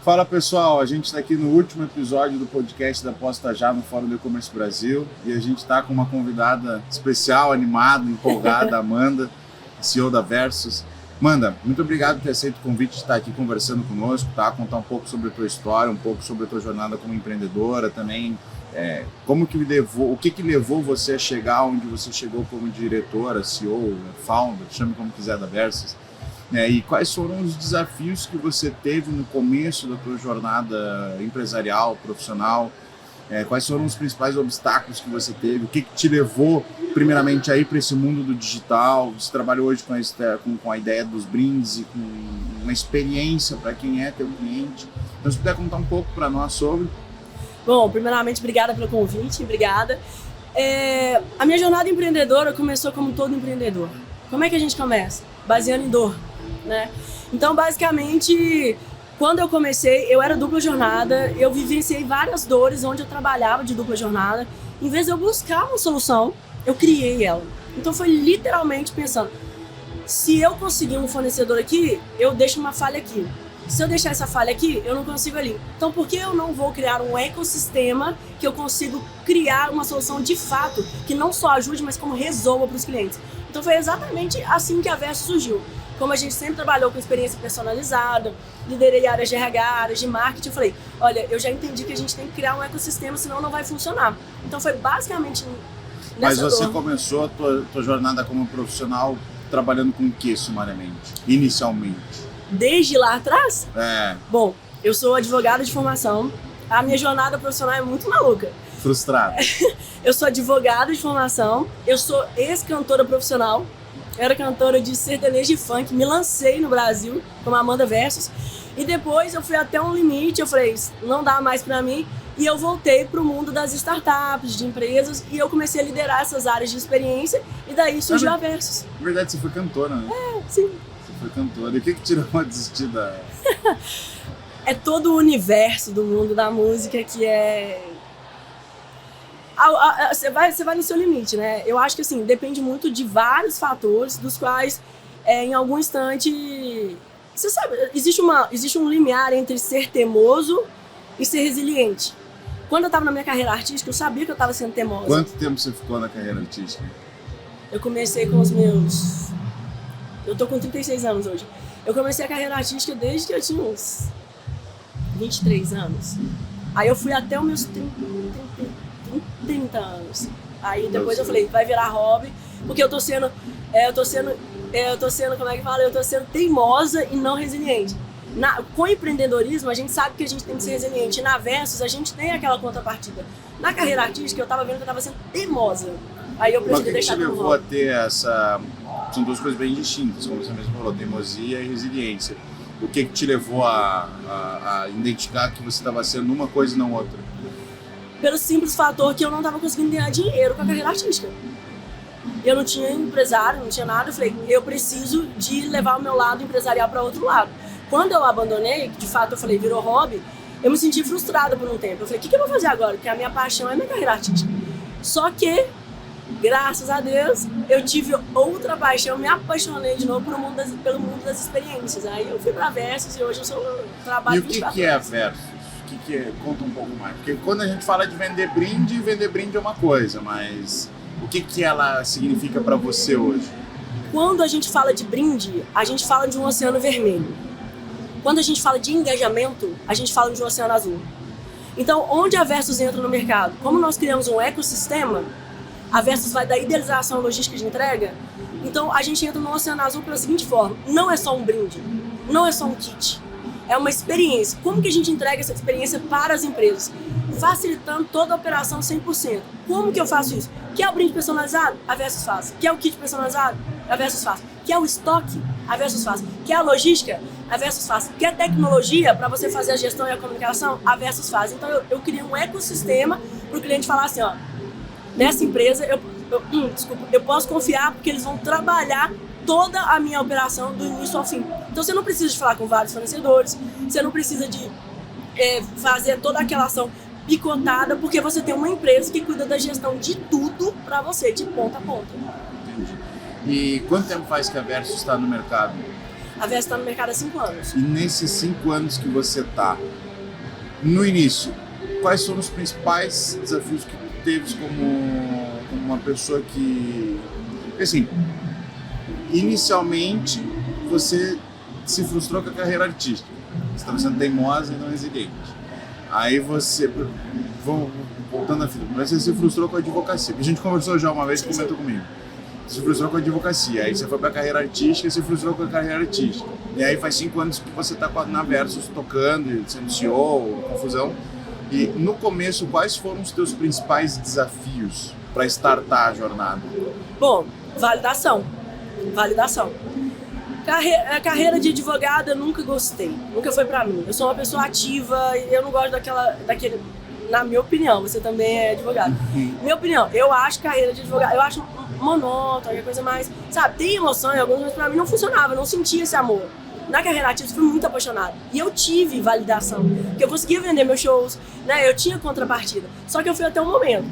Fala pessoal, a gente está aqui no último episódio do podcast da Posta Já no Fórum do E-Commerce Brasil e a gente está com uma convidada especial, animada, empolgada, Amanda, CEO da Versus. Amanda, muito obrigado por ter aceito o convite de estar aqui conversando conosco, tá? Contar um pouco sobre a tua história, um pouco sobre a tua jornada como empreendedora, também como que levou, o que levou você a chegar onde você chegou como diretora, CEO, founder, chame como quiser da Versus. E quais foram os desafios que você teve no começo da tua jornada empresarial, profissional? Quais foram os principais obstáculos que você teve? O que te levou, primeiramente, a ir para esse mundo do digital? Você trabalha hoje com a ideia dos brindes e com uma experiência para quem é teu cliente. Então, se puder contar um pouco para nós sobre... Bom, primeiramente, obrigada pelo convite, obrigada. A minha jornada empreendedora começou como todo empreendedor. Como é que a gente começa? Baseando em dor, né? Então, basicamente, quando eu comecei, eu era dupla jornada, eu vivenciei várias dores onde eu trabalhava de dupla jornada. Em vez de eu buscar uma solução, eu criei ela. Então, foi literalmente pensando, se eu conseguir um fornecedor aqui, eu deixo uma falha aqui. Se eu deixar essa falha aqui, eu não consigo ali. Então, por que eu não vou criar um ecossistema que eu consigo criar uma solução de fato, que não só ajude, mas como resolva para os clientes? Então, foi exatamente assim que a Versus surgiu. Como a gente sempre trabalhou com experiência personalizada, liderei áreas de RH, áreas de marketing, eu falei, olha, eu já entendi que a gente tem que criar um ecossistema, senão não vai funcionar. Então, foi basicamente nessa Mas você dor. começou a tua jornada como profissional trabalhando com o que, sumariamente, inicialmente? Desde lá atrás? Bom, eu sou advogada de formação. A minha jornada profissional é muito maluca. Frustrada. Eu sou advogada de formação. Eu sou ex-cantora profissional. Eu era cantora de sertanejo e funk. Me lancei no Brasil como Amanda Versus. E depois eu fui até um limite. Eu falei, não dá mais pra mim. E eu voltei pro mundo das startups, de empresas. E eu comecei a liderar essas áreas de experiência. E daí surgiu a Versus. Na verdade, você foi cantora, né? Sim. Foi cantora. E o que tirou a desistir da... É todo o universo do mundo da música que é... Você vai no seu limite, né? Eu acho que assim, depende muito de vários fatores, dos quais em algum instante... Você sabe, existe um limiar entre ser teimoso e ser resiliente. Quando eu tava na minha carreira artística, eu sabia que eu tava sendo teimosa. Quanto tempo você ficou na carreira artística? Eu comecei com os meus... Eu tô com 36 anos hoje. Eu comecei a carreira artística desde que eu tinha uns 23 anos. Aí eu fui até os meus 30 anos. Aí depois eu falei, vai virar hobby, porque eu tô sendo, como é que fala? Eu tô sendo teimosa e não resiliente. Com empreendedorismo, a gente sabe que a gente tem que ser resiliente. E na Versus, a gente tem aquela contrapartida. Na carreira artística, eu tava vendo que eu tava sendo teimosa. Aí eu preferi deixar como hobby. O que te levou a ter essa... São duas coisas bem distintas, como você mesmo falou, teimosia e resiliência. O que te levou a identificar que você estava sendo uma coisa e não outra? Pelo simples fator que eu não estava conseguindo ganhar dinheiro com a carreira artística. Eu não tinha empresário, não tinha nada. Eu falei, eu preciso de levar o meu lado empresarial para outro lado. Quando eu abandonei, de fato eu falei, virou hobby, eu me senti frustrada por um tempo. Eu falei, o que eu vou fazer agora? Porque a minha paixão é a minha carreira artística. Só que, graças a Deus, eu tive outra paixão, me apaixonei de novo pelo mundo das experiências. Aí eu fui pra Versus e hoje eu trabalho 24 horas. E o que é a Versus? Conta um pouco mais. Porque quando a gente fala de vender brinde é uma coisa, mas o que ela significa para você hoje? Quando a gente fala de brinde, a gente fala de um oceano vermelho. Quando a gente fala de engajamento, a gente fala de um oceano azul. Então, onde a Versus entra no mercado? Como nós criamos um ecossistema, a Versus vai da idealização logística de entrega, então a gente entra no Oceano Azul pela seguinte forma, não é só um brinde, não é só um kit, é uma experiência. Como que a gente entrega essa experiência para as empresas? Facilitando toda a operação 100%. Como que eu faço isso? Quer o brinde personalizado? A Versus faz. Quer o kit personalizado? A Versus faz. Quer o estoque? A Versus faz. Quer a logística? A Versus faz. Quer tecnologia para você fazer a gestão e a comunicação? A Versus faz. Então eu criei um ecossistema para o cliente falar assim, ó, nessa empresa, eu posso confiar porque eles vão trabalhar toda a minha operação do início ao fim. Então você não precisa de falar com vários fornecedores, você não precisa de fazer toda aquela ação picotada, porque você tem uma empresa que cuida da gestão de tudo para você, de ponta a ponta. Entendi. E quanto tempo faz que a Versus está no mercado? A Versus está no mercado há 5 anos. E nesses 5 anos que você está, no início, quais foram os principais desafios que tu teve como uma pessoa que... Assim, inicialmente você se frustrou com a carreira artística. Você estava sendo teimosa e não resiliente. Aí você... Voltando à fita, você se frustrou com a advocacia. A gente conversou já uma vez e comentou comigo. Você se frustrou com a advocacia, aí você foi pra carreira artística e se frustrou com a carreira artística. E aí faz 5 anos que você tá na Versus tocando, sendo CEO, confusão. E no começo, quais foram os teus principais desafios para startar a jornada? Bom, validação. Carreira de advogada eu nunca gostei, nunca foi pra mim. Eu sou uma pessoa ativa e eu não gosto daquele... Na minha opinião, você também é advogado. Minha opinião, eu acho carreira de advogado, eu acho monótona, coisa mais, sabe, tem emoção em algumas, mas pra mim não funcionava, eu não sentia esse amor. Na carreira artística eu fui muito apaixonada e eu tive validação, porque eu conseguia vender meus shows, né, eu tinha contrapartida, só que eu fui até um momento.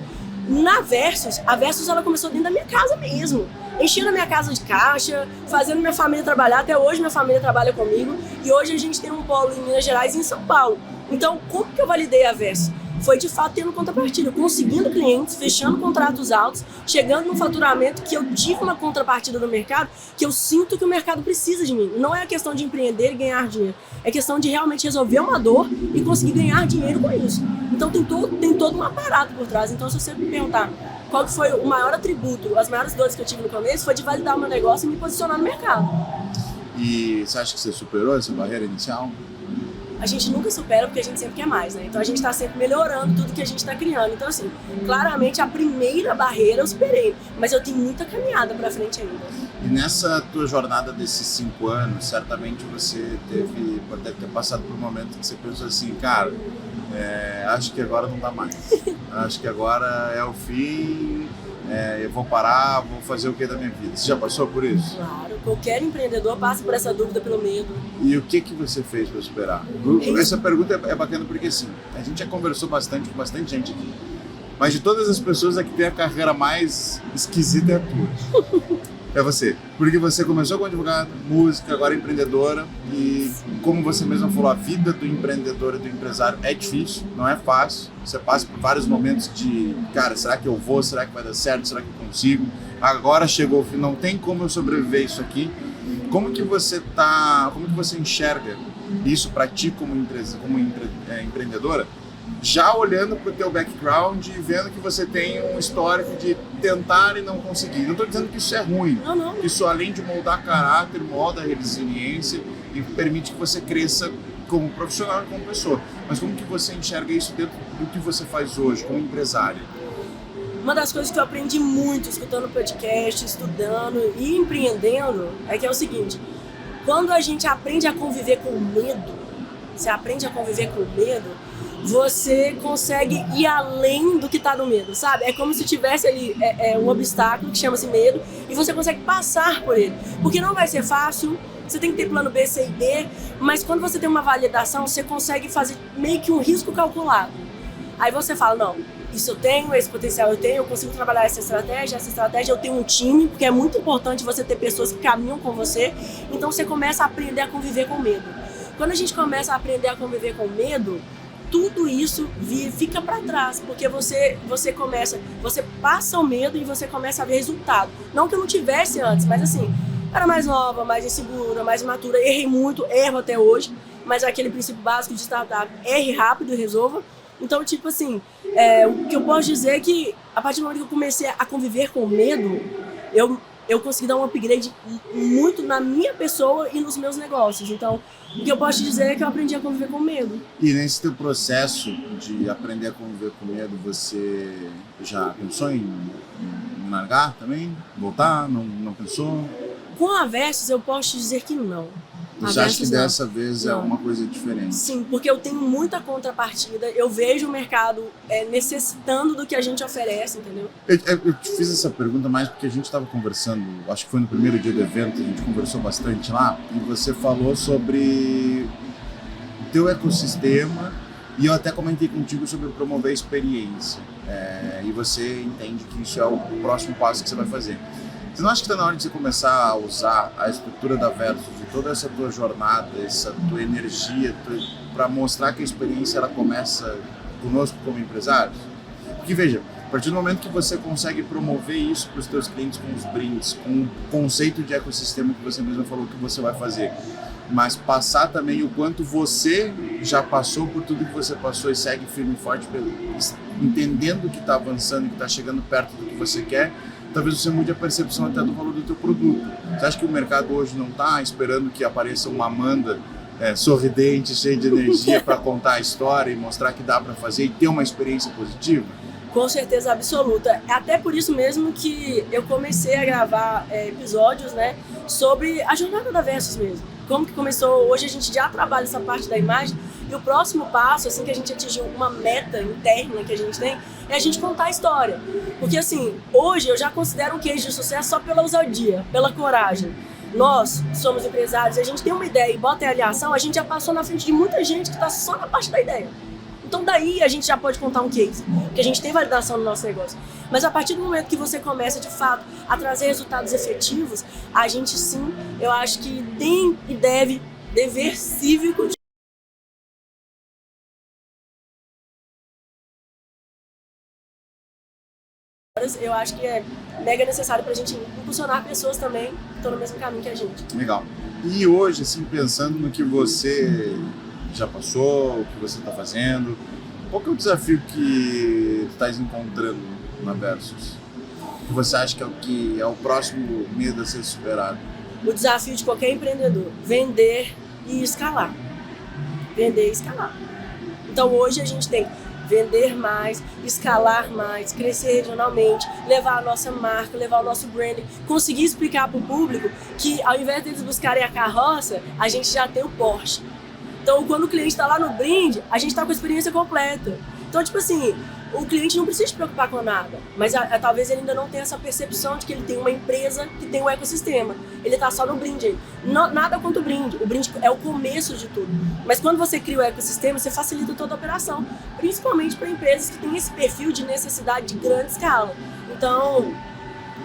Na Versus, a Versus ela começou dentro da minha casa mesmo, enchendo a minha casa de caixa, fazendo minha família trabalhar, até hoje minha família trabalha comigo e hoje a gente tem um polo em Minas Gerais e em São Paulo. Então, como que eu validei a Versus? Foi de fato tendo contrapartida, conseguindo clientes, fechando contratos altos, chegando num faturamento que eu tive uma contrapartida no mercado, que eu sinto que o mercado precisa de mim. Não é a questão de empreender e ganhar dinheiro, é questão de realmente resolver uma dor e conseguir ganhar dinheiro com isso. Então tem todo um aparato por trás. Então se você me perguntar qual que foi o maior atributo, as maiores dores que eu tive no começo, foi de validar o meu negócio e me posicionar no mercado. E você acha que você superou essa barreira inicial? A gente nunca supera porque a gente sempre quer mais, né? Então a gente está sempre melhorando tudo que a gente está criando. Então assim, claramente a primeira barreira eu superei, mas eu tenho muita caminhada para frente ainda. E nessa tua jornada desses 5 anos, certamente você deve ter passado por um momento que você pensou assim, cara, acho que agora não dá mais. Acho que agora é o fim, eu vou parar, vou fazer o que da minha vida? Você já passou por isso? Claro, qualquer empreendedor passa por essa dúvida, pelo medo. E o que você fez para superar? Essa pergunta é bacana porque assim, a gente já conversou bastante com bastante gente aqui, mas de todas as pessoas a que tem a carreira mais esquisita é a tua. É você. Porque você começou como advogado, música, agora empreendedora e como você mesma falou, a vida do empreendedor e do empresário é difícil, não é fácil. Você passa por vários momentos de, cara, será que eu vou? Será que vai dar certo? Será que eu consigo? Agora chegou o fim, não tem como eu sobreviver isso aqui. Como que você enxerga isso para ti como empreendedora? Já olhando para o teu background e vendo que você tem um histórico de tentar e não conseguir. Não estou dizendo que isso é ruim. Não. Isso, além de moldar caráter, molda a resiliência e permite que você cresça como profissional e como pessoa. Mas como que você enxerga isso dentro do que você faz hoje como empresária? Uma das coisas que eu aprendi muito escutando podcast, estudando e empreendendo é que é o seguinte: quando a gente aprende a conviver com medo, você consegue ir além do que está no medo, sabe? É como se tivesse ali um obstáculo que chama-se medo e você consegue passar por ele. Porque não vai ser fácil, você tem que ter plano B, C e D, mas quando você tem uma validação, você consegue fazer meio que um risco calculado. Aí você fala, não, isso eu tenho, esse potencial eu tenho, eu consigo trabalhar essa estratégia eu tenho um time, porque é muito importante você ter pessoas que caminham com você, então você começa a aprender a conviver com medo. Quando a gente começa a aprender a conviver com medo, tudo isso fica para trás, porque você passa o medo e você começa a ver resultado. Não que eu não tivesse antes, mas assim, era mais nova, mais insegura, mais imatura, errei muito, erro até hoje, mas é aquele princípio básico de startup, erre rápido e resolva. Então, tipo assim, o que eu posso dizer é que a partir do momento que eu comecei a conviver com medo, eu consegui dar um upgrade muito na minha pessoa e nos meus negócios. Então, o que eu posso te dizer é que eu aprendi a conviver com medo. E nesse teu processo de aprender a conviver com medo, você já pensou em largar também? Voltar? Não pensou? Com a Versus, eu posso te dizer que não. Você acha que dessa vez é uma coisa diferente? Sim, porque eu tenho muita contrapartida, eu vejo o mercado necessitando do que a gente oferece, entendeu? Eu te fiz essa pergunta mais porque a gente estava conversando, acho que foi no primeiro dia do evento, a gente conversou bastante lá, e você falou sobre o teu ecossistema, e eu até comentei contigo sobre promover a experiência, e você entende que isso é o próximo passo que você vai fazer. Você não acha que está na hora de você começar a usar a estrutura da Versus e toda essa tua jornada, essa tua energia, para mostrar que a experiência ela começa conosco como empresários? Porque veja, a partir do momento que você consegue promover isso para os teus clientes com os brindes, com o conceito de ecossistema que você mesmo falou que você vai fazer, mas passar também o quanto você já passou por tudo que você passou e segue firme e forte, entendendo que está avançando, que está chegando perto do que você quer, talvez você mude a percepção até do valor do teu produto. Você acha que o mercado hoje não está esperando que apareça uma Amanda sorridente, cheia de energia para contar a história e mostrar que dá para fazer e ter uma experiência positiva? Com certeza absoluta. É até por isso mesmo que eu comecei a gravar episódios, né, sobre a jornada da Versus mesmo. Como que começou, hoje a gente já trabalha essa parte da imagem e o próximo passo, assim que a gente atingir uma meta interna que a gente tem, é a gente contar a história. Porque assim, hoje eu já considero um case de sucesso só pela ousadia, pela coragem. Nós somos empresários, a gente tem uma ideia e bota em aliação, a gente já passou na frente de muita gente que está só na parte da ideia. Então daí a gente já pode contar um case, porque a gente tem validação no nosso negócio. Mas a partir do momento que você começa de fato a trazer resultados efetivos, a gente sim, eu acho que tem e dever cívico de... Eu acho que é mega necessário pra gente impulsionar pessoas também que estão no mesmo caminho que a gente. Legal. E hoje, assim, pensando no que você já passou, o que você está fazendo, qual que é o desafio que tu estás encontrando na Versus? O que você acha que é o próximo medo a ser superado? O desafio de qualquer empreendedor, vender e escalar. Vender e escalar. Então hoje a gente tem vender mais, escalar mais, crescer regionalmente, levar a nossa marca, levar o nosso branding, conseguir explicar para o público que ao invés deles buscarem a carroça, a gente já tem o Porsche. Então, quando o cliente está lá no brinde, a gente está com a experiência completa. Então, tipo assim, o cliente não precisa se preocupar com nada, mas talvez ele ainda não tenha essa percepção de que ele tem uma empresa que tem um ecossistema. Ele está só no brinde aí. Nada contra o brinde é o começo de tudo. Mas quando você cria o ecossistema, você facilita toda a operação, principalmente para empresas que têm esse perfil de necessidade de grande escala. Então,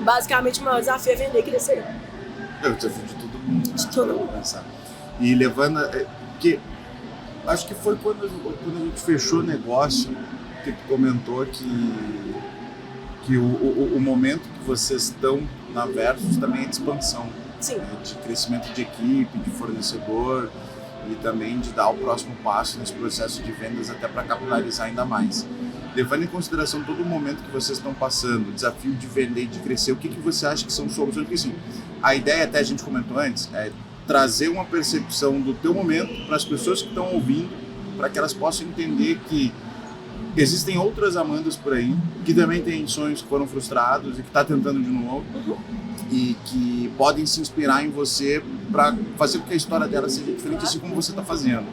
basicamente, o maior desafio é vender e crescer. É o desafio de todo mundo. De todo mundo. Pensar. E levando... Porque acho que foi quando a gente fechou o negócio que tu comentou que o momento que vocês estão na Versus também é de expansão. Sim. Né? De crescimento de equipe, de fornecedor e também de dar o próximo passo nesse processo de vendas até para capilarizar ainda mais. Levando em consideração todo o momento que vocês estão passando, o desafio de vender e de crescer, o que você acha que são soluções? Porque assim, a ideia, até a gente comentou antes, é trazer uma percepção do teu momento para as pessoas que estão ouvindo, para que elas possam entender que existem outras Amandas por aí, que também têm sonhos que foram frustrados e que está tentando de novo, e que podem se inspirar em você para fazer com que a história dela seja diferente, assim como você está fazendo.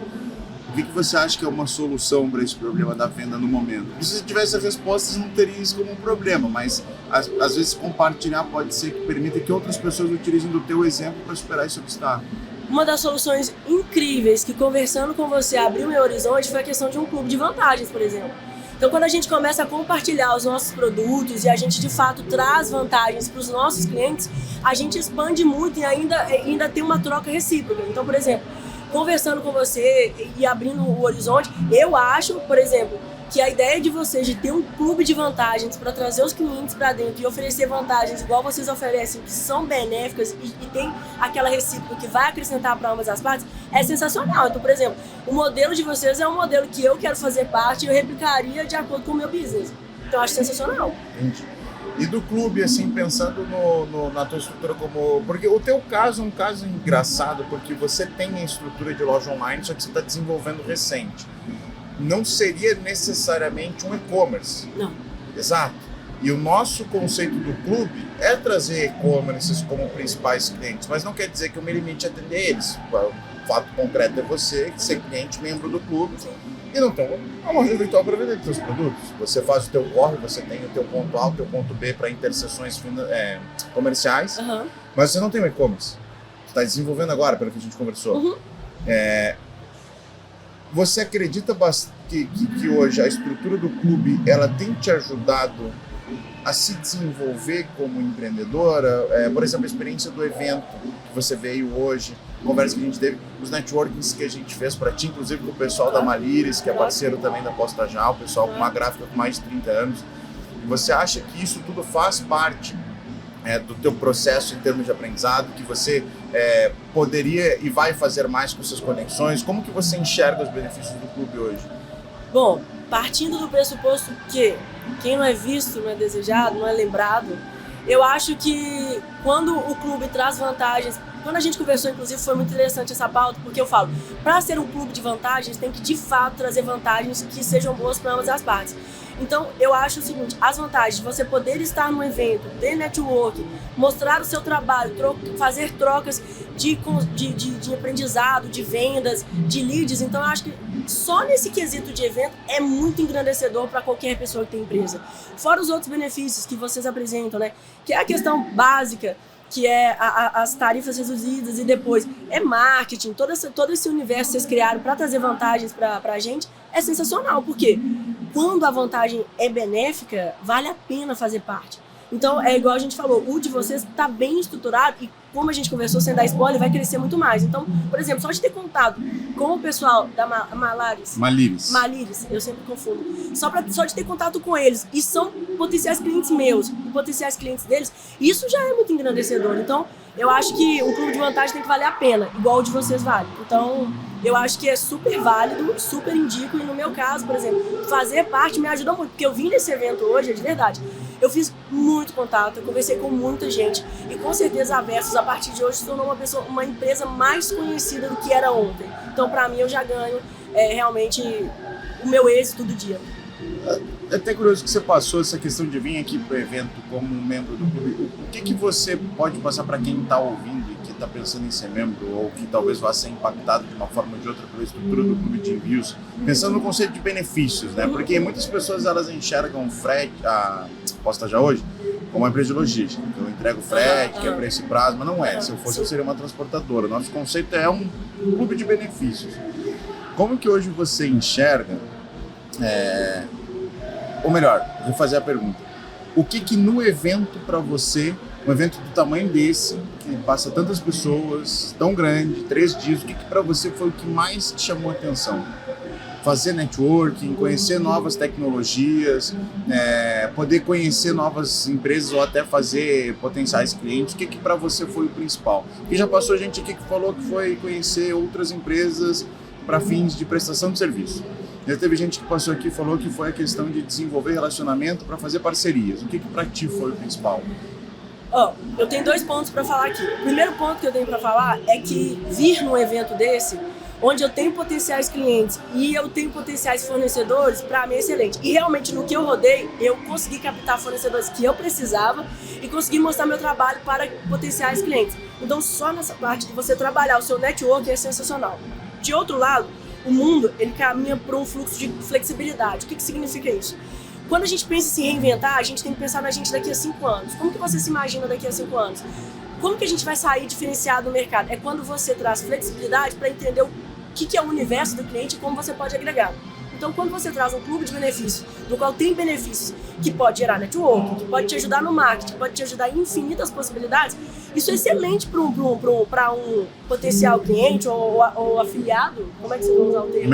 O que você acha que é uma solução para esse problema da venda no momento? Porque se você tivesse as respostas, não teria isso como um problema, mas às vezes compartilhar pode ser que permita que outras pessoas utilizem do teu exemplo para superar esse obstáculo. Uma das soluções incríveis que, conversando com você, abriu meu horizonte foi a questão de um clube de vantagens, por exemplo. Então, quando a gente começa a compartilhar os nossos produtos e a gente, de fato, traz vantagens para os nossos clientes, a gente expande muito e ainda tem uma troca recíproca. Então, por exemplo, conversando com você e abrindo o horizonte, eu acho, por exemplo, que a ideia de vocês de ter um clube de vantagens para trazer os clientes para dentro e oferecer vantagens igual vocês oferecem, que são benéficas e tem aquela recíproca que vai acrescentar para ambas as partes, é sensacional. Então, por exemplo, o modelo de vocês é um modelo que eu quero fazer parte e eu replicaria de acordo com o meu business. Então, eu acho sensacional. Entendi. E do clube, assim, pensando na tua estrutura como... Porque o teu caso é um caso engraçado, porque você tem a estrutura de loja online, só que você está desenvolvendo recente. Não seria necessariamente um e-commerce. Não. Exato. E o nosso conceito do clube é trazer e-commerces como principais clientes, mas não quer dizer que eu me limite a atender eles. O fato concreto é você ser cliente, membro do clube. Sim. E não tem uma loja virtual para vender seus produtos. Você faz o teu corre, você tem o teu ponto A, o teu ponto B para interseções comerciais, mas você não tem um e-commerce. Você está desenvolvendo agora, pelo que a gente conversou. Você acredita que hoje a estrutura do clube ela tem te ajudado a se desenvolver como empreendedora? Por exemplo, a experiência do evento que você veio hoje, a conversa que a gente teve, os networkings que a gente fez para ti, inclusive com o pessoal da Malires, que é parceiro também da Posta Já, o pessoal com uma gráfica com mais de 30 anos. Você acha que isso tudo faz parte do teu processo em termos de aprendizado, que você poderia e vai fazer mais com essas conexões? Como que você enxerga os benefícios do clube hoje? Bom, partindo do pressuposto que quem não é visto, não é desejado, não é lembrado, eu acho que quando o clube traz vantagens, quando a gente conversou, inclusive, foi muito interessante essa pauta, porque eu falo, para ser um clube de vantagens, tem que de fato trazer vantagens que sejam boas para ambas as partes. Então, eu acho o seguinte, as vantagens de você poder estar no evento, ter network, mostrar o seu trabalho, fazer trocas de aprendizado, de vendas, de leads. Então, eu acho que só nesse quesito de evento é muito engrandecedor para qualquer pessoa que tem empresa. Fora os outros benefícios que vocês apresentam, né? Que é a questão básica, que é as tarifas reduzidas e depois é marketing, todo esse universo que vocês criaram para trazer vantagens para a gente é sensacional, porque quando a vantagem é benéfica, vale a pena fazer parte. Então, é igual a gente falou, o de vocês está bem estruturado e, como a gente conversou, sem dar spoiler, vai crescer muito mais. Então, por exemplo, só de ter contato com o pessoal da Malires, eu sempre confundo, só de ter contato com eles, e são potenciais clientes meus, e potenciais clientes deles, isso já é muito engrandecedor. Então, eu acho que um clube de vantagem tem que valer a pena, igual o de vocês vale. Então, eu acho que é super válido, super indico, e no meu caso, por exemplo, fazer parte me ajuda muito, porque eu vim nesse evento hoje, é de verdade. Eu fiz muito contato, eu conversei com muita gente, e com certeza a Versus, a partir de hoje, se tornou uma empresa mais conhecida do que era ontem. Então, para mim, eu já ganho realmente o meu êxito do dia. É até curioso que você passou essa questão de vir aqui para o evento como um membro do clube. O que você pode passar para quem está ouvindo e que está pensando em ser membro, ou que talvez vá ser impactado de uma forma ou de outra pela estrutura do clube de envios, pensando no conceito de benefícios, né? Porque muitas pessoas elas enxergam o frete, a Posta Já hoje, como uma empresa de logística. Eu entrego frete, que é preço e prazo, mas não é. Se eu fosse, eu seria uma transportadora. Nosso conceito é um clube de benefícios. Como que hoje você enxerga, ou melhor, vou fazer a pergunta, o que no evento para você, um evento do tamanho desse, que passa tantas pessoas, tão grande, 3 dias, o que para você foi o que mais te chamou a atenção? Fazer networking, conhecer novas tecnologias, poder conhecer novas empresas ou até fazer potenciais clientes, o que para você foi o principal? Porque já passou gente aqui que falou que foi conhecer outras empresas para fins de prestação de serviço. Já teve gente que passou aqui e falou que foi a questão de desenvolver relacionamento para fazer parcerias. O que para ti foi o principal? Eu tenho 2 pontos para falar aqui. O primeiro ponto que eu tenho para falar é que vir num evento desse, onde eu tenho potenciais clientes e eu tenho potenciais fornecedores, para mim é excelente. E realmente no que eu rodei, eu consegui captar fornecedores que eu precisava e consegui mostrar meu trabalho para potenciais clientes. Então só nessa parte de você trabalhar o seu network é sensacional. De outro lado, o mundo ele caminha por um fluxo de flexibilidade. O que significa isso? Quando a gente pensa em se reinventar, a gente tem que pensar na gente daqui a 5 anos. Como que você se imagina daqui a 5 anos? Como que a gente vai sair diferenciado no mercado? É quando você traz flexibilidade para entender o que é o universo do cliente e como você pode agregar. Então, quando você traz um clube de benefícios, do qual tem benefícios que pode gerar network, que pode te ajudar no marketing, que pode te ajudar em infinitas possibilidades, isso é excelente para um potencial cliente ou afiliado, como é que você vai usar o termo?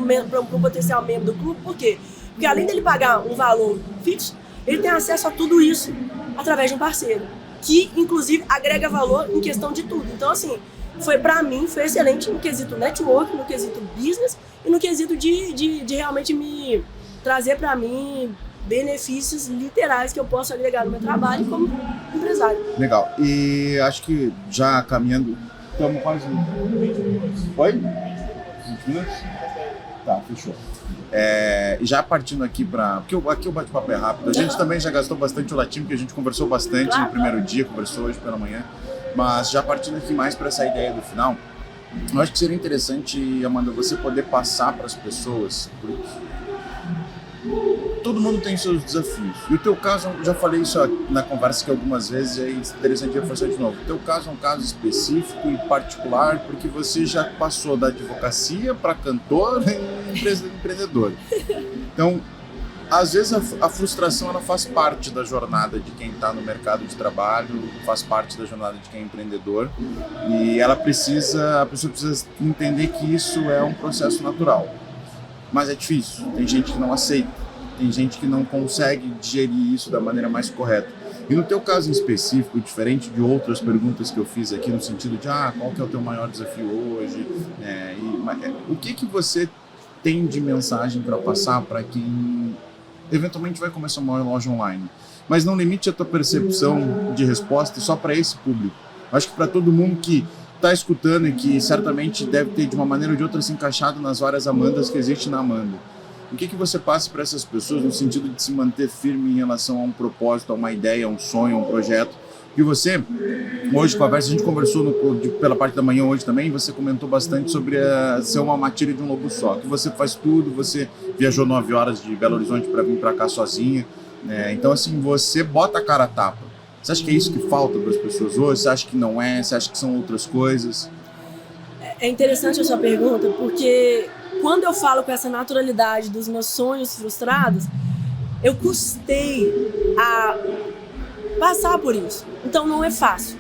Membro. Para um potencial membro do clube, por quê? Porque além dele pagar um valor fixo, ele tem acesso a tudo isso através de um parceiro, que inclusive agrega valor em questão de tudo. Então, assim, para mim, foi excelente no quesito network, no quesito business e no quesito de realmente me trazer para mim benefícios literais que eu posso agregar no meu trabalho como empresário. Legal. E acho que já caminhando, estamos quase 20 minutos. Foi? 20 minutos? Tá, fechou. Já partindo aqui porque aqui o bate-papo é rápido. A gente também já gastou bastante o latim, porque a gente conversou bastante no primeiro dia, conversou hoje pela manhã. Mas já partindo aqui mais para essa ideia do final, eu acho que seria interessante, Amanda, você poder passar para as pessoas, porque todo mundo tem seus desafios. E o teu caso, eu já falei isso na conversa aqui algumas vezes, é interessante reforçar de novo. O teu caso é um caso específico e particular, porque você já passou da advocacia para cantor e empreendedor. Então, às vezes a frustração ela faz parte da jornada de quem está no mercado de trabalho, faz parte da jornada de quem é empreendedor, e a pessoa precisa entender que isso é um processo natural. Mas é difícil, tem gente que não aceita, tem gente que não consegue digerir isso da maneira mais correta. E no teu caso em específico, diferente de outras perguntas que eu fiz aqui, no sentido de qual que é o teu maior desafio hoje, o que você tem de mensagem para passar para quem eventualmente vai começar uma loja online, mas não limite a tua percepção de resposta só para esse público. Acho que para todo mundo que está escutando e que certamente deve ter de uma maneira ou de outra se encaixado nas várias Amandas que existem na Amanda, o que você passa para essas pessoas no sentido de se manter firme em relação a um propósito, a uma ideia, a um sonho, a um projeto? E você, hoje, a gente conversou pela parte da manhã hoje também, você comentou bastante sobre ser uma matilha de um lobo só, que você faz tudo, você viajou 9 horas de Belo Horizonte para vir para cá sozinha, então assim, você bota a cara a tapa. Você acha que é isso que falta para as pessoas hoje? Você acha que não é? Você acha que são outras coisas? É interessante a sua pergunta, porque quando eu falo com essa naturalidade dos meus sonhos frustrados, eu custei a passar por isso. Então não é fácil.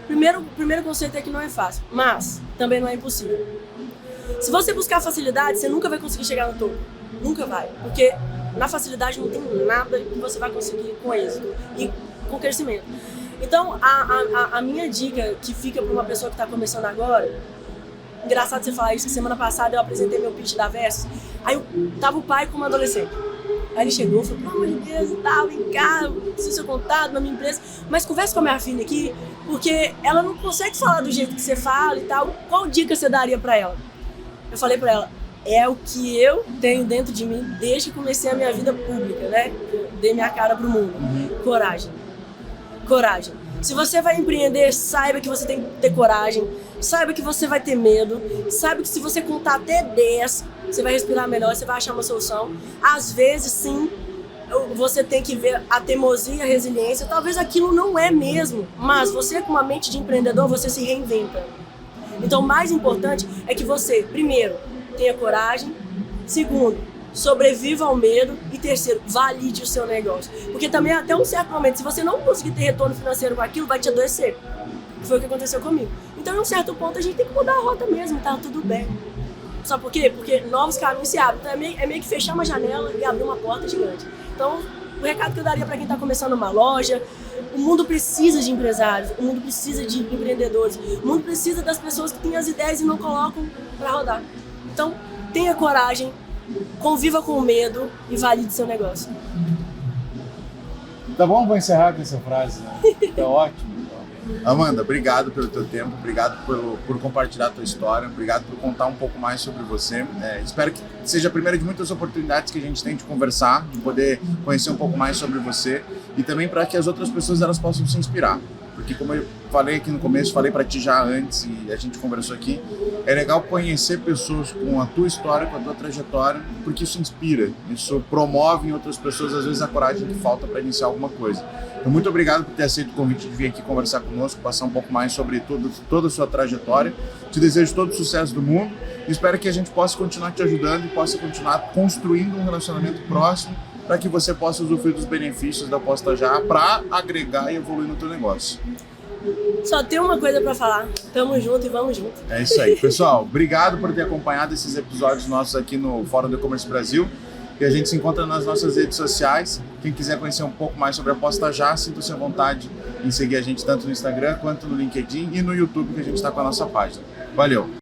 Primeiro conceito é que não é fácil, mas também não é impossível. Se você buscar facilidade, você nunca vai conseguir chegar no topo. Nunca vai. Porque na facilidade não tem nada que você vai conseguir com êxito e com crescimento. Então a minha dica que fica para uma pessoa que está começando agora, engraçado você falar isso, que semana passada eu apresentei meu pitch da Versus, aí tava o pai com uma adolescente. Aí ele chegou e falou, pelo amor de Deus e tal, vem cá, eu preciso do seu contato na minha empresa, mas conversa com a minha filha aqui, porque ela não consegue falar do jeito que você fala e tal, qual dica você daria pra ela? Eu falei pra ela, é o que eu tenho dentro de mim desde que comecei a minha vida pública, né? Eu dei minha cara pro mundo. Coragem. Coragem. Se você vai empreender, saiba que você tem que ter coragem, saiba que você vai ter medo, saiba que se você contar até 10, você vai respirar melhor, você vai achar uma solução. Às vezes, sim, você tem que ver a teimosia, a resiliência. Talvez aquilo não é mesmo, mas você com uma mente de empreendedor, você se reinventa. Então, o mais importante é que você, primeiro, tenha coragem, segundo, sobreviva ao medo e terceiro, valide o seu negócio. Porque também até um certo momento, se você não conseguir ter retorno financeiro com aquilo, vai te adoecer. Foi o que aconteceu comigo. Então, em um certo ponto, a gente tem que mudar a rota mesmo, tá tudo bem. Sabe por quê? Porque novos caminhos se abrem. Então, é meio que fechar uma janela e abrir uma porta gigante. Então, o recado que eu daria para quem está começando uma loja, o mundo precisa de empresários, o mundo precisa de empreendedores, o mundo precisa das pessoas que têm as ideias e não colocam para rodar. Então, tenha coragem, conviva com o medo e valide seu negócio. Tá bom, vou encerrar com essa frase, né? Tá ótimo. Amanda, obrigado pelo teu tempo, obrigado por compartilhar a tua história, obrigado por contar um pouco mais sobre você. Espero que seja a primeira de muitas oportunidades que a gente tem de conversar, de poder conhecer um pouco mais sobre você e também para que as outras pessoas elas possam se inspirar. Porque como eu falei aqui no começo, falei para ti já antes e a gente conversou aqui, é legal conhecer pessoas com a tua história, com a tua trajetória, porque isso inspira, isso promove em outras pessoas às vezes a coragem que falta para iniciar alguma coisa. Então muito obrigado por ter aceito o convite de vir aqui conversar conosco, passar um pouco mais sobre toda a sua trajetória. Te desejo todo o sucesso do mundo e espero que a gente possa continuar te ajudando e possa continuar construindo um relacionamento próximo para que você possa usufruir dos benefícios da Aposta Já para agregar e evoluir no teu negócio. Só tem uma coisa para falar. Tamo junto e vamos junto. É isso aí. Pessoal, obrigado por ter acompanhado esses episódios nossos aqui no Fórum do E-Commerce Brasil. E a gente se encontra nas nossas redes sociais. Quem quiser conhecer um pouco mais sobre a Aposta Já, sinta-se à vontade em seguir a gente tanto no Instagram quanto no LinkedIn e no YouTube, que a gente está com a nossa página. Valeu!